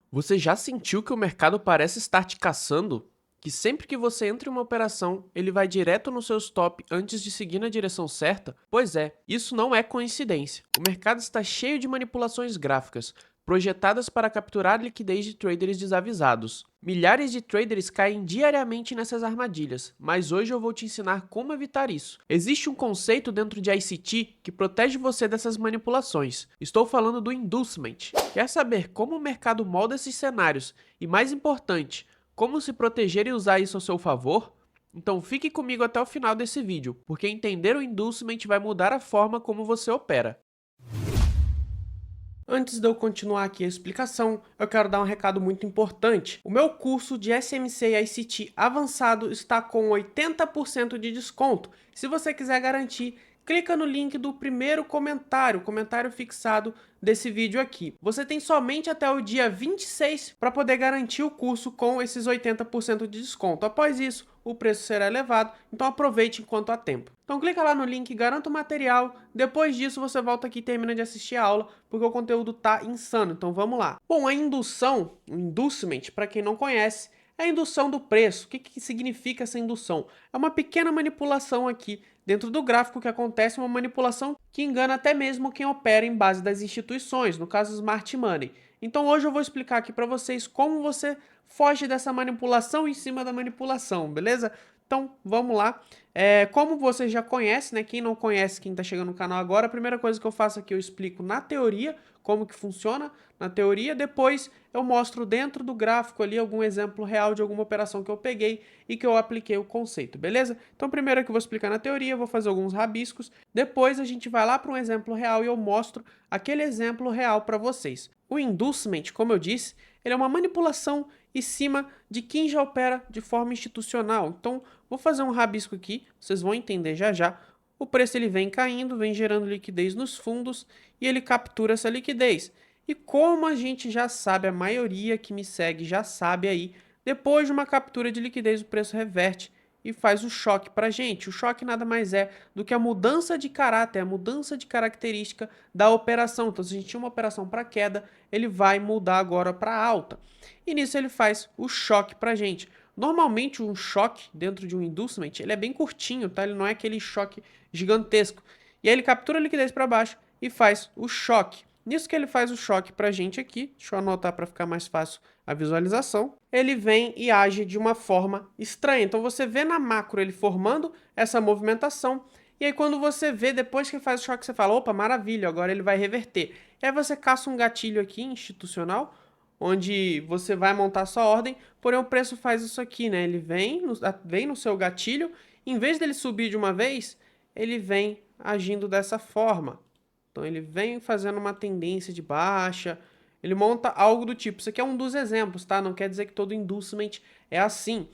Você já sentiu que o mercado parece estar te caçando? Que sempre que você entra em uma operação, ele vai direto no seu stop antes de seguir na direção certa? Pois é, isso não é coincidência. O mercado está cheio de manipulações gráficas, projetadas para capturar liquidez de traders desavisados. Milhares de traders caem diariamente nessas armadilhas, mas hoje eu vou te ensinar como evitar isso. Existe um conceito dentro de ICT que protege você dessas manipulações. Estou falando do inducement. Quer saber como o mercado molda esses cenários e, mais importante, como se proteger e usar isso a seu favor? Então fique comigo até o final desse vídeo, porque entender o inducement vai mudar a forma como você opera. Antes de eu continuar aqui a explicação, eu quero dar um recado muito importante. O meu curso de SMC e ICT avançado está com 80% de desconto. Se você quiser garantir, clica no link do primeiro comentário fixado desse vídeo aqui. Você tem somente até o dia 26 para poder garantir o curso com esses 80% de desconto. Após isso, o preço será elevado, então aproveite enquanto há tempo. Então clica lá no link, garanta o material, depois disso você volta aqui e termina de assistir a aula, porque o conteúdo tá insano, então vamos lá. Bom, a indução, o inducement, para quem não conhece, é a indução do preço. O que significa essa indução? É uma pequena manipulação aqui dentro do gráfico que acontece, uma manipulação que engana até mesmo quem opera em base das instituições, no caso Smart Money. Então hoje eu vou explicar aqui para vocês como você foge dessa manipulação em cima da manipulação, beleza? Então vamos lá. Como você já conhece, né? Quem não conhece, quem está chegando no canal agora, a primeira coisa que eu faço aqui eu explico na teoria como que funciona na teoria, depois eu mostro dentro do gráfico ali algum exemplo real de alguma operação que eu peguei e que eu apliquei o conceito, beleza? Então primeiro aqui eu vou explicar na teoria, vou fazer alguns rabiscos, depois a gente vai lá para um exemplo real e eu mostro aquele exemplo real para vocês. O inducement, como eu disse, ele é uma manipulação em cima de quem já opera de forma institucional. Então, vou fazer um rabisco aqui, vocês vão entender já já. O preço ele vem caindo, vem gerando liquidez nos fundos e ele captura essa liquidez. E como a gente já sabe, a maioria que me segue já sabe aí, depois de uma captura de liquidez o preço reverte e faz o choque para a gente. O choque nada mais é do que a mudança de caráter, a mudança de característica da operação. Então, se a gente tinha uma operação para queda, ele vai mudar agora para alta. E nisso ele faz o choque para a gente. Normalmente um choque dentro de um inducement, ele é bem curtinho, tá? Ele não é aquele choque gigantesco. E aí ele captura a liquidez para baixo e faz o choque. Nisso que ele faz o choque para a gente aqui, deixa eu anotar para ficar mais fácil a visualização, ele vem e age de uma forma estranha. Então você vê na macro ele formando essa movimentação, e aí quando você vê, depois que faz o choque, você fala, opa, maravilha, agora ele vai reverter. E aí você caça um gatilho aqui institucional, onde você vai montar sua ordem, porém o preço faz isso aqui, né? Ele vem no seu gatilho, em vez dele subir de uma vez, ele vem agindo dessa forma. Então ele vem fazendo uma tendência de baixa, ele monta algo do tipo. Isso aqui é um dos exemplos, tá? Não quer dizer que todo inducement é assim.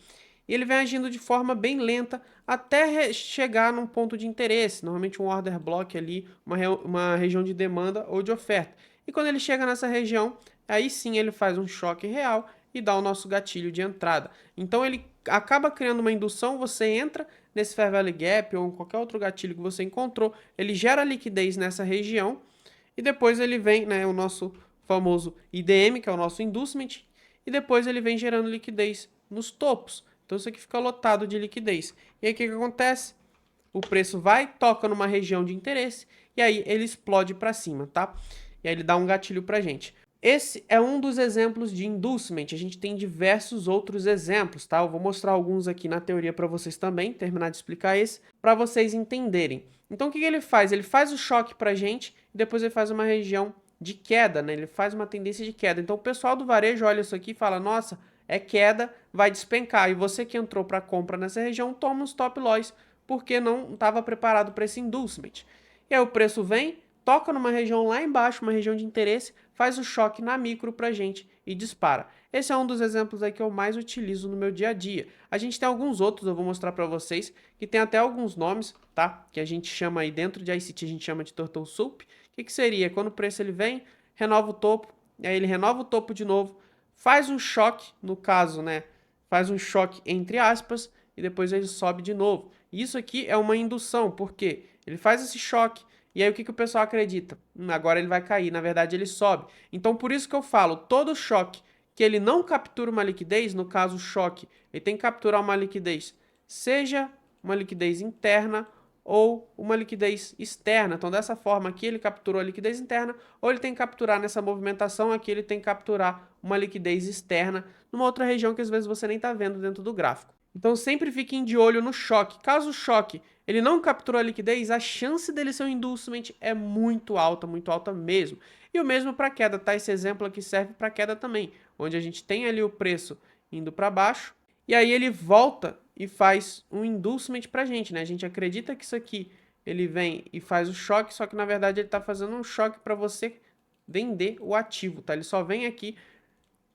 E ele vem agindo de forma bem lenta até chegar num ponto de interesse, normalmente um order block ali, uma região de demanda ou de oferta. E quando ele chega nessa região, aí sim ele faz um choque real e dá o nosso gatilho de entrada. Então ele acaba criando uma indução, você entra nesse Fair Value Gap ou em qualquer outro gatilho que você encontrou, ele gera liquidez nessa região e depois ele vem, né, o nosso famoso IDM, que é o nosso inducement, e depois ele vem gerando liquidez nos topos. Então isso aqui fica lotado de liquidez. E aí o que acontece? O preço vai, toca numa região de interesse e aí ele explode para cima, tá? E aí ele dá um gatilho pra gente. Esse é um dos exemplos de inducement. A gente tem diversos outros exemplos, tá? Eu vou mostrar alguns aqui na teoria para vocês também, terminar de explicar esse, para vocês entenderem. Então o que ele faz? Ele faz o choque pra gente e depois ele faz uma região de queda, né? Ele faz uma tendência de queda. Então o pessoal do varejo olha isso aqui e fala, nossa, é queda, vai despencar. E você que entrou para compra nessa região, toma um stop loss, porque não estava preparado para esse inducement. E aí o preço vem, toca numa região lá embaixo, uma região de interesse, faz o choque na micro pra gente e dispara. Esse é um dos exemplos aí que eu mais utilizo no meu dia a dia. A gente tem alguns outros, eu vou mostrar para vocês, que tem até alguns nomes, tá? Que a gente chama aí dentro de ICT, a gente chama de Turtle Soup. O que seria? Quando o preço ele vem, renova o topo, aí ele renova o topo de novo, faz um choque, no caso, né? Faz um choque entre aspas e depois ele sobe de novo. Isso aqui é uma indução, porque ele faz esse choque, e aí o que o pessoal acredita? Agora ele vai cair, na verdade ele sobe. Então por isso que eu falo, todo choque que ele não captura uma liquidez, no caso o choque, ele tem que capturar uma liquidez, seja uma liquidez interna ou uma liquidez externa. Então, dessa forma aqui, ele capturou a liquidez interna, ou ele tem que capturar nessa movimentação aqui, ele tem que capturar uma liquidez externa numa outra região que às vezes você nem está vendo dentro do gráfico. Então, sempre fiquem de olho no choque. Caso o choque ele não capturou a liquidez, a chance dele ser um inducement é muito alta mesmo. E o mesmo para queda, tá? Esse exemplo aqui serve para queda também, onde a gente tem ali o preço indo para baixo, e aí ele volta e faz um inducement pra gente, né? A gente acredita que isso aqui, ele vem e faz o choque, só que na verdade ele tá fazendo um choque para você vender o ativo, tá? Ele só vem aqui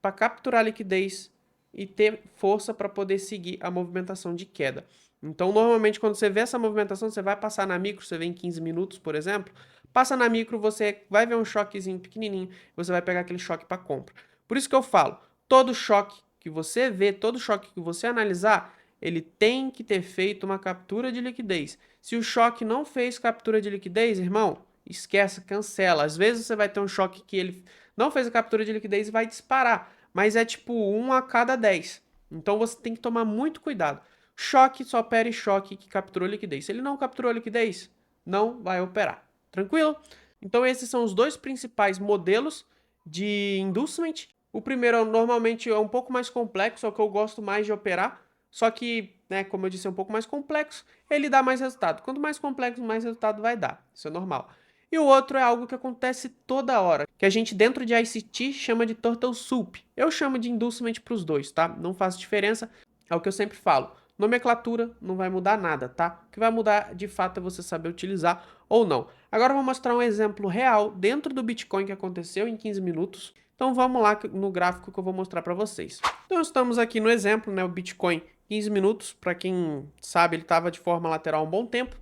para capturar a liquidez e ter força para poder seguir a movimentação de queda. Então, normalmente, quando você vê essa movimentação, você vai passar na micro, você vê em 15 minutos, por exemplo, passa na micro, você vai ver um choquezinho pequenininho, você vai pegar aquele choque para compra. Por isso que eu falo, todo choque que você vê, todo choque que você analisar, ele tem que ter feito uma captura de liquidez. Se o choque não fez captura de liquidez, irmão, esquece, cancela. Às vezes você vai ter um choque que ele não fez a captura de liquidez e vai disparar, mas é tipo 1 a cada 10. Então você tem que tomar muito cuidado. Choque só opera choque que capturou liquidez. Se ele não capturou liquidez, não vai operar. Tranquilo? Então esses são os dois principais modelos de inducement. O primeiro normalmente é um pouco mais complexo, é o que eu gosto mais de operar. Só que, né, como eu disse, é um pouco mais complexo, ele dá mais resultado. Quanto mais complexo, mais resultado vai dar. Isso é normal. E o outro é algo que acontece toda hora, que a gente dentro de ICT chama de Turtle Soup. Eu chamo de inducement para os dois, tá? Não faz diferença, é o que eu sempre falo. Nomenclatura não vai mudar nada, tá? O que vai mudar de fato é você saber utilizar ou não. Agora eu vou mostrar um exemplo real dentro do Bitcoin que aconteceu em 15 minutos. Então vamos lá no gráfico que eu vou mostrar para vocês. Então estamos aqui no exemplo, né, o Bitcoin 15 minutos, para quem sabe ele estava de forma lateral há um bom tempo.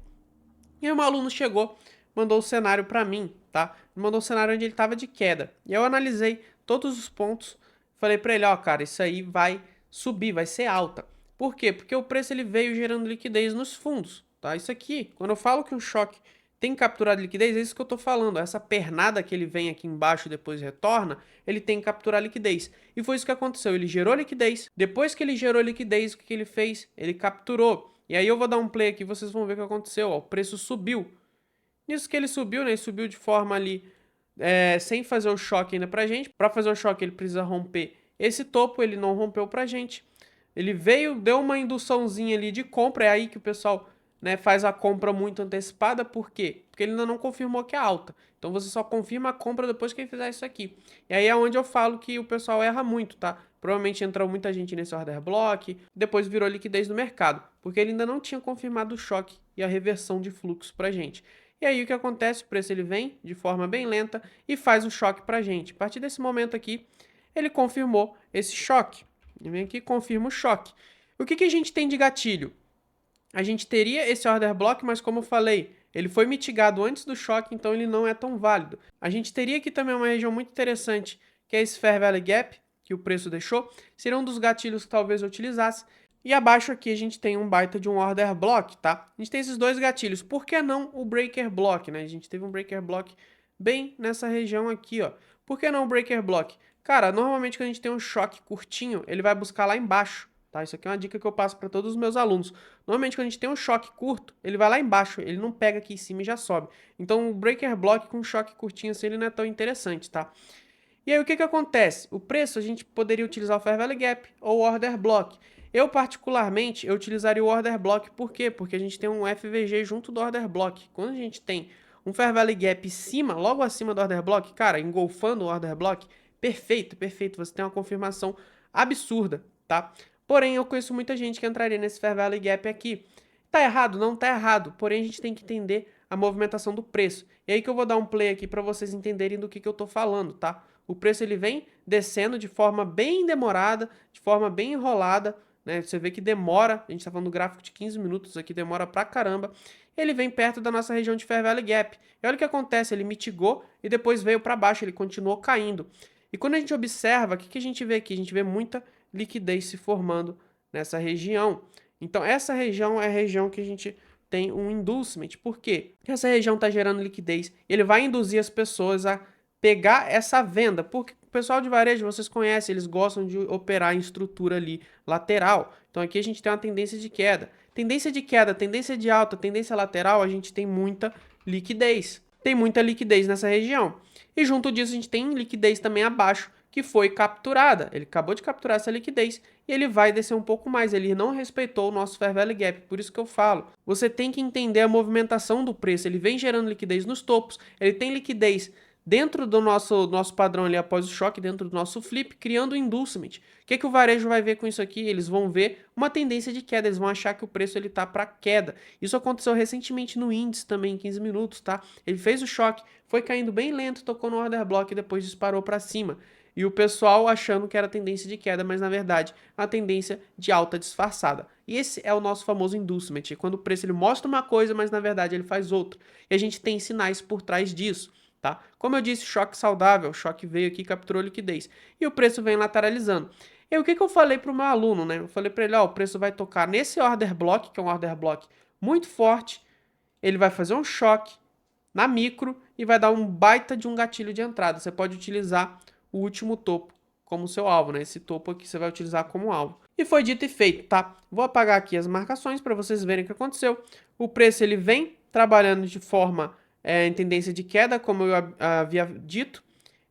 E aí um aluno chegou, mandou o cenário para mim, tá? Mandou o cenário onde ele estava de queda. E eu analisei todos os pontos, falei para ele, ó, cara, isso aí vai subir, vai ser alta. Por quê? Porque o preço ele veio gerando liquidez nos fundos, tá? Isso aqui, quando eu falo que um choque tem capturado liquidez, é isso que eu estou falando. Essa pernada que ele vem aqui embaixo e depois retorna, ele tem que capturar liquidez. E foi isso que aconteceu. Ele gerou liquidez. Depois que ele gerou liquidez, o que ele fez? Ele capturou. E aí eu vou dar um play aqui, vocês vão ver o que aconteceu. Ó, o preço subiu. Nisso que ele subiu, né? Ele subiu de forma ali, sem fazer o choque ainda pra gente. Para fazer o choque, ele precisa romper esse topo. Ele não rompeu pra gente. Ele veio, deu uma induçãozinha ali de compra. É aí que o pessoal, né, faz a compra muito antecipada. Por quê? Porque ele ainda não confirmou que é alta. Então você só confirma a compra depois que ele fizer isso aqui. E aí é onde eu falo que o pessoal erra muito, tá? Provavelmente entrou muita gente nesse order block, depois virou liquidez no mercado, porque ele ainda não tinha confirmado o choque e a reversão de fluxo pra gente. E aí o que acontece? O preço ele vem de forma bem lenta e faz o choque pra gente. A partir desse momento aqui, ele confirmou esse choque. Ele vem aqui e confirma o choque. O que a gente tem de gatilho? A gente teria esse order block, mas como eu falei, ele foi mitigado antes do choque, então ele não é tão válido. A gente teria aqui também uma região muito interessante, que é esse Fair Value Gap, que o preço deixou. Seria um dos gatilhos que talvez eu utilizasse. E abaixo aqui a gente tem um baita de um order block, tá? A gente tem esses dois gatilhos. Por que não o breaker block, né? A gente teve um breaker block bem nessa região aqui, ó. Por que não o breaker block? Cara, normalmente quando a gente tem um choque curtinho, ele vai buscar lá embaixo, tá? Isso aqui é uma dica que eu passo para todos os meus alunos. Normalmente quando a gente tem um choque curto, ele vai lá embaixo, ele não pega aqui em cima e já sobe. Então o breaker block com choque curtinho assim, ele não é tão interessante, tá? E aí o que acontece? O preço a gente poderia utilizar o Fair Value Gap ou o Order Block. Eu particularmente, eu utilizaria o Order Block, por quê? Porque a gente tem um FVG junto do Order Block. Quando a gente tem um Fair Value Gap em cima, logo acima do Order Block, cara, engolfando o Order Block, perfeito, perfeito, você tem uma confirmação absurda, tá? Porém, eu conheço muita gente que entraria nesse Fair Value Gap aqui. Tá errado? Não tá errado, porém a gente tem que entender a movimentação do preço. E aí que eu vou dar um play aqui para vocês entenderem do que eu tô falando, tá? O preço ele vem descendo de forma bem demorada, de forma bem enrolada, né? Você vê que demora, a gente está falando do gráfico de 15 minutos aqui, demora pra caramba. Ele vem perto da nossa região de Fair Value Gap. E olha o que acontece, ele mitigou e depois veio para baixo, ele continuou caindo. E quando a gente observa, o que a gente vê aqui? A gente vê muita liquidez se formando nessa região. Então essa região é a região que a gente tem um inducement. Por quê? Porque essa região está gerando liquidez e ele vai induzir as pessoas a pegar essa venda. O pessoal de varejo, vocês conhecem, eles gostam de operar em estrutura ali lateral. Então aqui a gente tem uma tendência de queda. Tendência de queda, tendência de alta, tendência lateral, a gente tem muita liquidez. Tem muita liquidez nessa região. E junto disso a gente tem liquidez também abaixo, que foi capturada. Ele acabou de capturar essa liquidez e ele vai descer um pouco mais. Ele não respeitou o nosso Fair Value Gap. Por isso que eu falo, você tem que entender a movimentação do preço. Ele vem gerando liquidez nos topos, ele tem liquidez dentro do nosso padrão ali após o choque, dentro do nosso flip, criando um inducement. O que o varejo vai ver com isso aqui? Eles vão ver uma tendência de queda, eles vão achar que o preço ele tá para queda. Isso aconteceu recentemente no índice também, em 15 minutos, tá? Ele fez o choque, foi caindo bem lento, tocou no order block e depois disparou para cima. E o pessoal achando que era tendência de queda, mas na verdade é uma tendência de alta disfarçada. E esse é o nosso famoso inducement, quando o preço ele mostra uma coisa, mas na verdade ele faz outra. E a gente tem sinais por trás disso. Tá? Como eu disse, choque saudável, o choque veio aqui, capturou liquidez. E o preço vem lateralizando. E o que eu falei para o meu aluno, né? Eu falei para ele, ó, o preço vai tocar nesse order block, que é um order block muito forte, ele vai fazer um choque na micro e vai dar um baita de um gatilho de entrada. Você pode utilizar o último topo como seu alvo, né? Esse topo aqui você vai utilizar como alvo. E foi dito e feito, tá? Vou apagar aqui as marcações para vocês verem o que aconteceu. O preço ele vem trabalhando de forma em tendência de queda, como eu havia dito.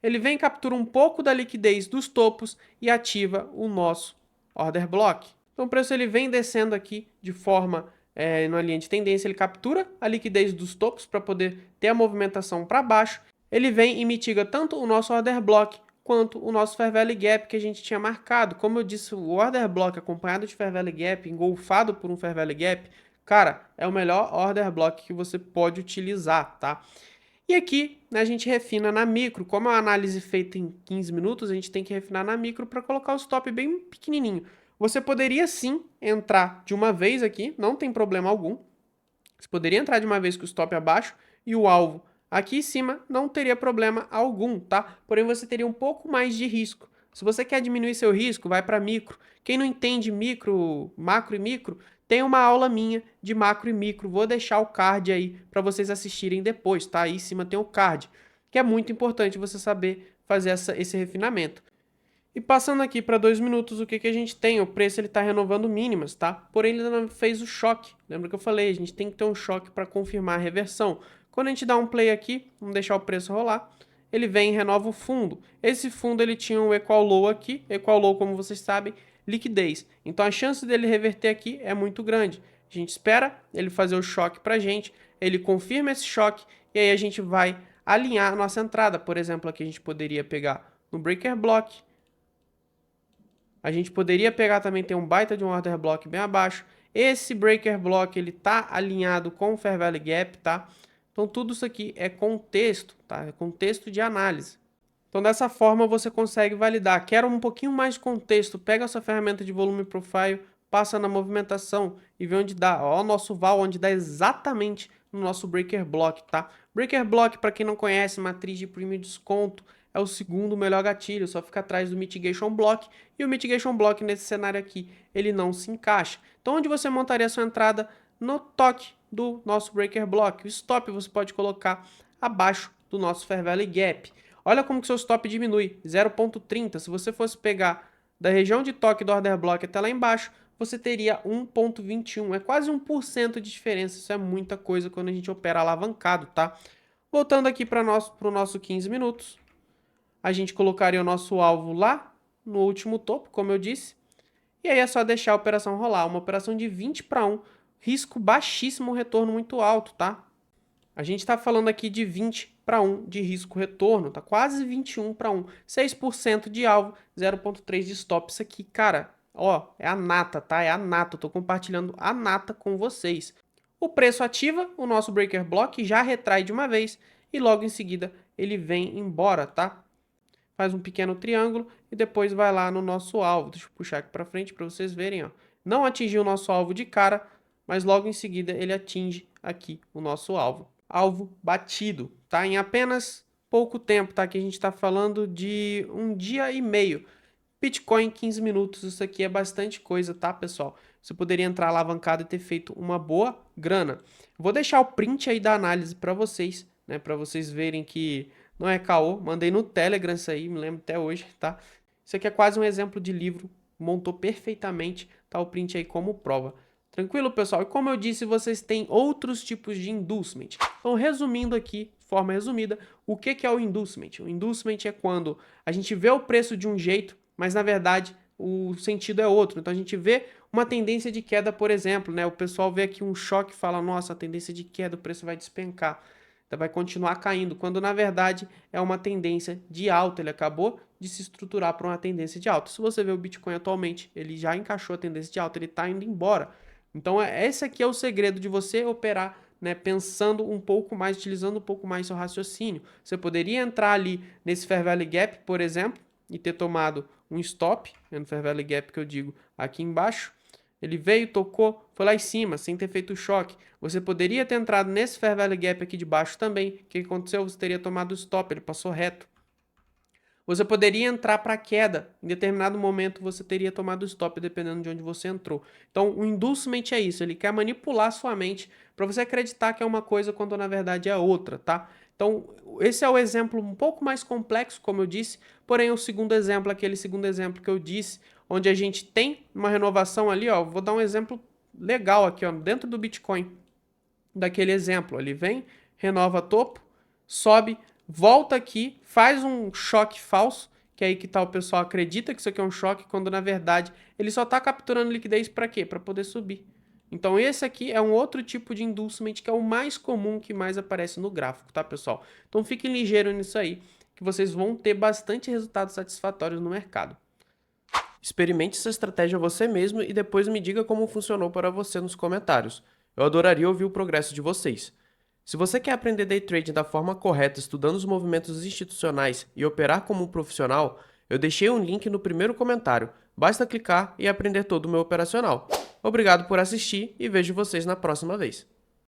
Ele vem, captura um pouco da liquidez dos topos e ativa o nosso order block. Então o preço ele vem descendo aqui de forma numa linha de tendência, ele captura a liquidez dos topos para poder ter a movimentação para baixo. Ele vem e mitiga tanto o nosso order block quanto o nosso Fair Value Gap que a gente tinha marcado. Como eu disse, o order block acompanhado de Fair Value Gap, engolfado por um Fair Value Gap, cara, é o melhor order block que você pode utilizar, tá? E aqui, né, a gente refina na micro. Como é uma análise feita em 15 minutos, a gente tem que refinar na micro para colocar o stop bem pequenininho. Você poderia sim entrar de uma vez aqui, não tem problema algum. Você poderia entrar de uma vez com o stop abaixo e o alvo aqui em cima, não teria problema algum, tá? Porém, você teria um pouco mais de risco. Se você quer diminuir seu risco, vai para micro. Quem não entende micro, macro e micro, tem uma aula minha de macro e micro. Vou deixar o card aí para vocês assistirem depois, tá? Aí em cima tem o card, que é muito importante você saber fazer esse refinamento. E passando aqui para 2 minutos, o que a gente tem? O preço ele está renovando mínimas, tá? Porém, ele ainda não fez o choque. Lembra que eu falei? A gente tem que ter um choque para confirmar a reversão. Quando a gente dá um play aqui, vamos deixar o preço rolar, ele vem e renova o fundo. Esse fundo ele tinha um equal low aqui, equal low, como vocês sabem, liquidez. Então a chance dele reverter aqui é muito grande. A gente espera ele fazer o choque para a gente, ele confirma esse choque e aí a gente vai alinhar a nossa entrada. Por exemplo, aqui a gente poderia pegar no breaker block. A gente poderia pegar também, tem um baita de um order block bem abaixo. Esse breaker block, ele tá alinhado com o Fair Value Gap, tá? Então, tudo isso aqui é contexto, tá? É contexto de análise. Então, dessa forma, você consegue validar. Quero um pouquinho mais de contexto. Pega a sua ferramenta de volume profile, passa na movimentação e vê onde dá. Ó, o nosso val, onde dá exatamente no nosso breaker block, tá? Breaker block, para quem não conhece, matriz de premium desconto, é o segundo melhor gatilho, só fica atrás do Mitigation Block, e o Mitigation Block nesse cenário aqui, ele não se encaixa. Então, onde você montaria a sua entrada? No toque do nosso Breaker Block. O stop você pode colocar abaixo do nosso Fair Value Gap. Olha como que seu stop diminui, 0,30. Se você fosse pegar da região de toque do Order Block até lá embaixo, você teria 1,21. É quase 1% de diferença, isso é muita coisa quando a gente opera alavancado, tá? Voltando aqui para o nosso 15 minutos. A gente colocaria o nosso alvo lá no último topo, como eu disse. E aí é só deixar a operação rolar. Uma operação de 20-1, risco baixíssimo, retorno muito alto, tá? A gente está falando aqui de 20-1 de risco retorno, tá? Quase 21-1. 6% de alvo, 0,3 de stop. Isso aqui, cara, ó, é a nata, tá? É a nata. Eu tô compartilhando a nata com vocês. O preço ativa o nosso breaker block, já retrai de uma vez e logo em seguida ele vem embora, tá? Faz um pequeno triângulo e depois vai lá no nosso alvo. Deixa eu puxar aqui para frente para vocês verem, ó. Não atingiu o nosso alvo de cara, mas logo em seguida ele atinge aqui o nosso alvo. Alvo batido, tá? Em apenas pouco tempo, tá? Aqui a gente está falando de 1 dia e meio. Bitcoin 15 minutos, isso aqui é bastante coisa, tá, pessoal? Você poderia entrar alavancado e ter feito uma boa grana. Vou deixar o print aí da análise para vocês, né? Para vocês verem que não é caô, mandei no Telegram isso aí, me lembro até hoje, tá? Isso aqui é quase um exemplo de livro, montou perfeitamente, tá o print aí como prova. Tranquilo, pessoal? E como eu disse, vocês têm outros tipos de inducement. Então, resumindo aqui, de forma resumida, o que é o inducement? O inducement é quando a gente vê o preço de um jeito, mas na verdade o sentido é outro. Então a gente vê uma tendência de queda, por exemplo, né? O pessoal vê aqui um choque e fala, nossa, a tendência de queda, o preço vai despencar, vai continuar caindo, quando na verdade é uma tendência de alta, ele acabou de se estruturar para uma tendência de alta. Se você vê o Bitcoin atualmente, ele já encaixou a tendência de alta, ele está indo embora. Então esse aqui é o segredo de você operar, né, pensando um pouco mais, utilizando um pouco mais seu raciocínio. Você poderia entrar ali nesse Fair Value Gap, por exemplo, e ter tomado um stop, no Fair Value Gap que eu digo aqui embaixo. Ele veio, tocou, foi lá em cima, sem ter feito o choque. Você poderia ter entrado nesse Fair Value Gap aqui de baixo também. O que aconteceu? Você teria tomado o stop, ele passou reto. Você poderia entrar para queda. Em determinado momento você teria tomado o stop, dependendo de onde você entrou. Então, o inducement é isso. Ele quer manipular sua mente para você acreditar que é uma coisa quando na verdade é outra, tá? Então, esse é o exemplo um pouco mais complexo, como eu disse. Porém, o segundo exemplo, aquele segundo exemplo que eu disse, onde a gente tem uma renovação ali, ó. Vou dar um exemplo legal aqui, ó, dentro do Bitcoin. Daquele exemplo. Ele vem, renova topo, sobe, volta aqui, faz um choque falso, que é aí que tá, o pessoal acredita que isso aqui é um choque, quando na verdade ele só está capturando liquidez para quê? Para poder subir. Então esse aqui é um outro tipo de inducement que é o mais comum, que mais aparece no gráfico, tá, pessoal? Então fiquem ligeiros nisso aí, que vocês vão ter bastante resultados satisfatórios no mercado. Experimente essa estratégia você mesmo e depois me diga como funcionou para você nos comentários. Eu adoraria ouvir o progresso de vocês. Se você quer aprender day trade da forma correta, estudando os movimentos institucionais e operar como um profissional, eu deixei um link no primeiro comentário. Basta clicar e aprender todo o meu operacional. Obrigado por assistir e vejo vocês na próxima vez.